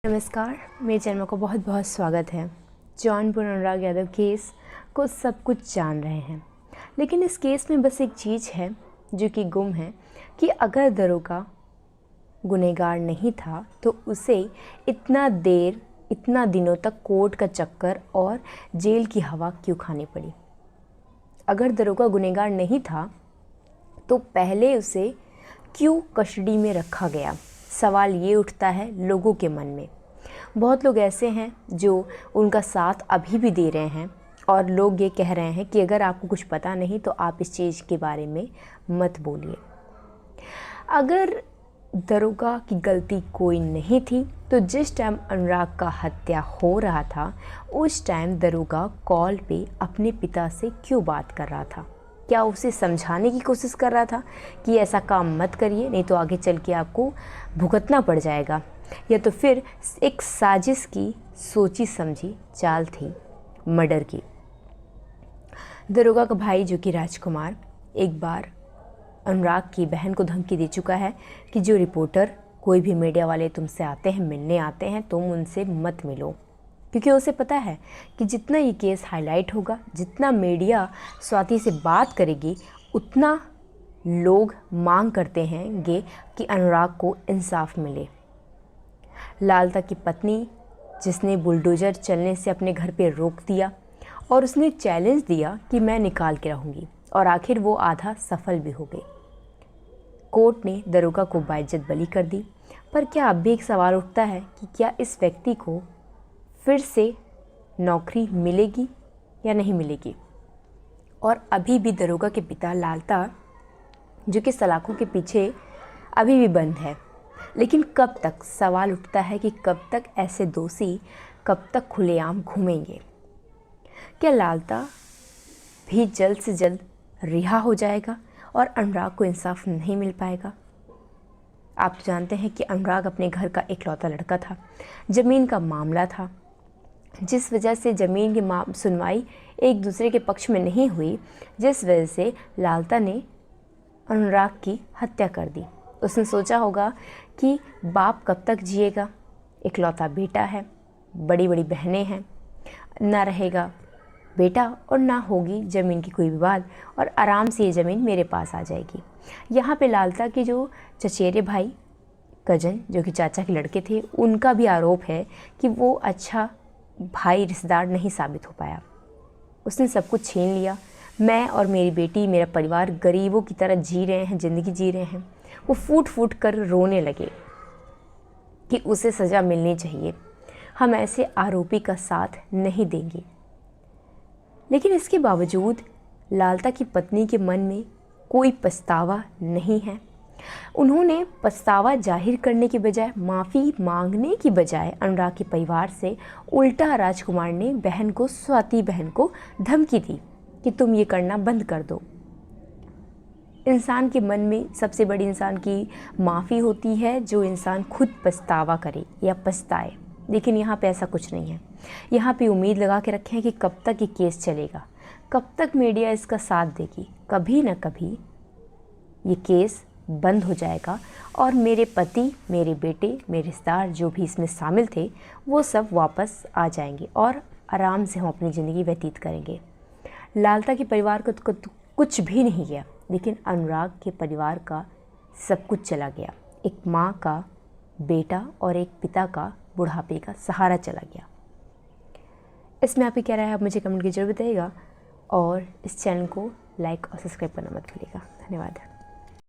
नमस्कार, मेरे चैनल को बहुत बहुत स्वागत है। जौनपुर अनुराग यादव केस को सब कुछ जान रहे हैं, लेकिन इस केस में बस एक चीज़ है जो कि गुम है कि अगर दरोगा गुनहगार नहीं था तो उसे इतना दिनों तक कोर्ट का चक्कर और जेल की हवा क्यों खानी पड़ी। अगर दरोगा गुनहगार नहीं था तो पहले उसे क्यों कस्टडी में रखा गया। सवाल ये उठता है लोगों के मन में। बहुत लोग ऐसे हैं जो उनका साथ अभी भी दे रहे हैं और लोग ये कह रहे हैं कि अगर आपको कुछ पता नहीं तो आप इस चीज़ के बारे में मत बोलिए। अगर दरोगा की गलती कोई नहीं थी तो जिस टाइम अनुराग का हत्या हो रहा था उस टाइम दरोगा कॉल पे अपने पिता से क्यों बात कर रहा था। क्या उसे समझाने की कोशिश कर रहा था कि ऐसा काम मत करिए, नहीं तो आगे चल के आपको भुगतना पड़ जाएगा, या तो फिर एक साजिश की सोची समझी चाल थी मर्डर की। दरोगा का भाई जो कि राजकुमार एक बार अनुराग की बहन को धमकी दे चुका है कि जो रिपोर्टर कोई भी मीडिया वाले तुमसे आते हैं, मिलने आते हैं, तुम उनसे मत मिलो, क्योंकि उसे पता है कि जितना ये केस हाईलाइट होगा, जितना मीडिया स्वाति से बात करेगी, उतना लोग मांग करते हैंगे कि अनुराग को इंसाफ मिले। लालता की पत्नी जिसने बुलडोज़र चलने से अपने घर पे रोक दिया और उसने चैलेंज दिया कि मैं निकाल के रहूँगी, और आखिर वो आधा सफल भी हो गई। कोर्ट ने दरोगा को बाइज्जत बरी कर दी। पर क्या अब भी एक सवाल उठता है कि क्या इस व्यक्ति को फिर से नौकरी मिलेगी या नहीं मिलेगी। और अभी भी दरोगा के पिता लालता जो कि सलाखों के पीछे अभी भी बंद है, लेकिन कब तक, सवाल उठता है कि कब तक ऐसे दोषी कब तक खुलेआम घूमेंगे। क्या लालता भी जल्द से जल्द रिहा हो जाएगा और अनुराग को इंसाफ नहीं मिल पाएगा। आप जानते हैं कि अनुराग अपने घर का इकलौता लड़का था, ज़मीन का मामला था, जिस वजह से ज़मीन की सुनवाई एक दूसरे के पक्ष में नहीं हुई, जिस वजह से लालता ने अनुराग की हत्या कर दी। उसने सोचा होगा कि बाप कब तक जिएगा, इकलौता बेटा है, बड़ी बड़ी बहनें हैं, ना रहेगा बेटा और ना होगी ज़मीन की कोई विवाद, और आराम से ये ज़मीन मेरे पास आ जाएगी। यहाँ पे लालता के जो चचेरे भाई, कजन जो कि चाचा के लड़के थे, उनका भी आरोप है कि वो अच्छा भाई रिश्तेदार नहीं साबित हो पाया। उसने सब कुछ छीन लिया। मैं और मेरी बेटी, मेरा परिवार गरीबों की तरह जी रहे हैं, ज़िंदगी जी रहे हैं। वो फूट फूट कर रोने लगे कि उसे सज़ा मिलनी चाहिए, हम ऐसे आरोपी का साथ नहीं देंगे। लेकिन इसके बावजूद लालता की पत्नी के मन में कोई पछतावा नहीं है। उन्होंने पछतावा जाहिर करने की बजाय, माफ़ी मांगने की बजाय अनुराग के परिवार से उल्टा राजकुमार ने स्वाति बहन को धमकी दी कि तुम ये करना बंद कर दो। इंसान के मन में सबसे बड़ी इंसान की माफ़ी होती है जो इंसान खुद पछतावा करे या पछताए, लेकिन यहाँ पे ऐसा कुछ नहीं है। यहाँ पे उम्मीद लगा के रखे हैं कि कब तक ये केस चलेगा, कब तक मीडिया इसका साथ देगी। कभी ना कभी ये केस बंद हो जाएगा और मेरे पति, मेरे बेटे, मेरे रिश्तेदार जो भी इसमें शामिल थे वो सब वापस आ जाएंगे और आराम से हम अपनी ज़िंदगी व्यतीत करेंगे। लालता के परिवार को तो कुछ भी नहीं गया, लेकिन अनुराग के परिवार का सब कुछ चला गया। एक माँ का बेटा और एक पिता का बुढ़ापे का सहारा चला गया। इसमें आपकी क्या राय है, आप मुझे कमेंट की जरूर बताइएगा, और इस चैनल को लाइक और सब्सक्राइब करना मत भूलिएगा। धन्यवाद।